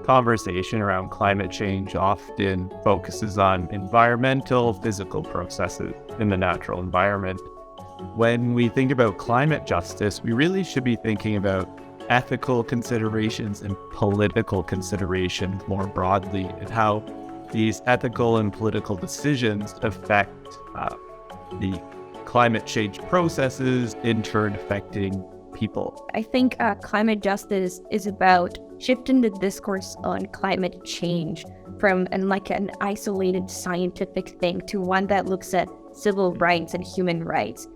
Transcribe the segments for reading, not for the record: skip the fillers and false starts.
Conversation around climate change often focuses on environmental, physical processes in the natural environment. When we think about climate justice, we really should be thinking about ethical considerations and political considerations more broadly, and how these ethical and political decisions affect the climate change processes, in turn affecting people. I think climate justice is about shifting the discourse on climate change from an isolated scientific thing to one that looks at civil rights and human rights.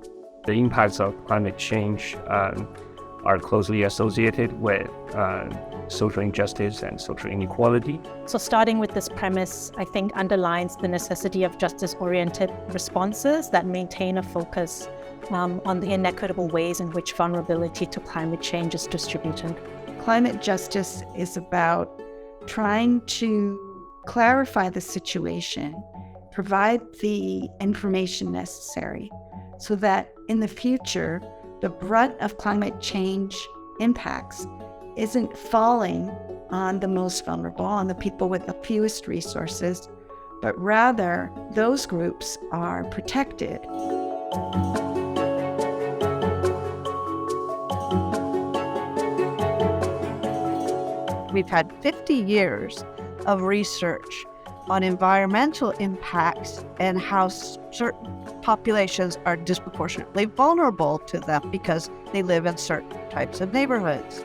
The impacts of climate change are closely associated with social injustice and social inequality. So starting with this premise, I think underlines the necessity of justice-oriented responses that maintain a focus on the inequitable ways in which vulnerability to climate change is distributed. Climate justice is about trying to clarify the situation, provide the information necessary so that in the future, the brunt of climate change impacts isn't falling on the most vulnerable, on the people with the fewest resources, but rather those groups are protected. We've had 50 years of research on environmental impacts and how certain populations are disproportionately vulnerable to them because they live in certain types of neighborhoods.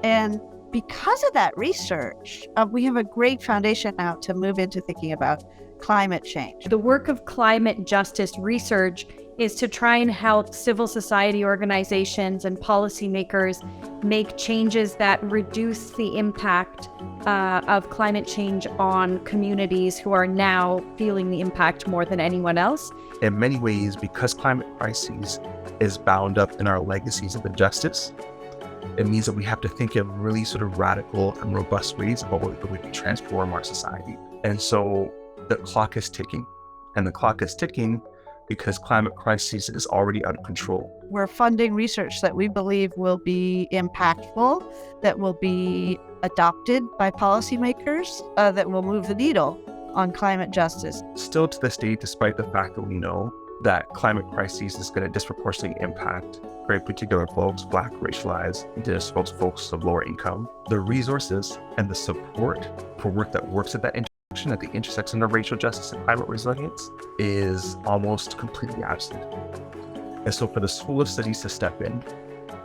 And because of that research, we have a great foundation now to move into thinking about climate change. The work of climate justice research is to try and help civil society organizations and policymakers make changes that reduce the impact of climate change on communities who are now feeling the impact more than anyone else. In many ways, because climate crises is bound up in our legacies of injustice, it means that we have to think in really sort of radical and robust ways about what we can transform our society. And so the clock is ticking, and the clock is ticking because climate crisis is already out of control. We're funding research that we believe will be impactful, that will be adopted by policymakers, that will move the needle on climate justice. Still to this day, despite the fact that we know that climate crisis is going to disproportionately impact very particular folks, Black, racialized, indigenous folks of lower income, the resources and the support for work that works at that at the intersection of racial justice and climate resilience is almost completely absent. And so for the School of Studies to step in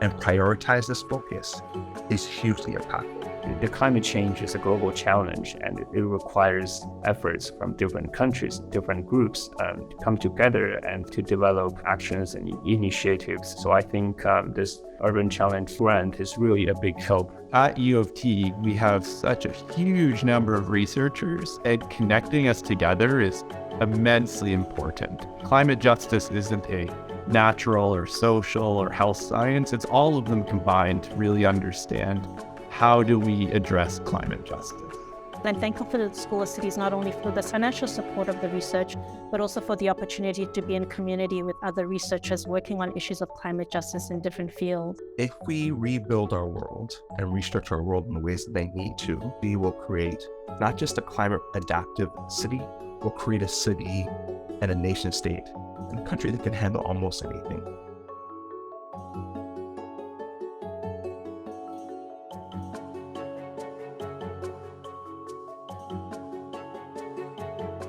and prioritize this focus is hugely impactful. The climate change is a global challenge, and it requires efforts from different countries, different groups to come together and to develop actions and initiatives. So I think this Urban Challenge Grant is really a big help. At U of T, we have such a huge number of researchers, and connecting us together is immensely important. Climate justice isn't a natural or social or health science. It's all of them combined to really understand how do we address climate justice. I'm thankful for the School of Cities, not only for the financial support of the research, but also for the opportunity to be in community with other researchers working on issues of climate justice in different fields. If we rebuild our world and restructure our world in the ways that they need to, we will create not just a climate adaptive city, we'll create a city and a nation state and a country that can handle almost anything.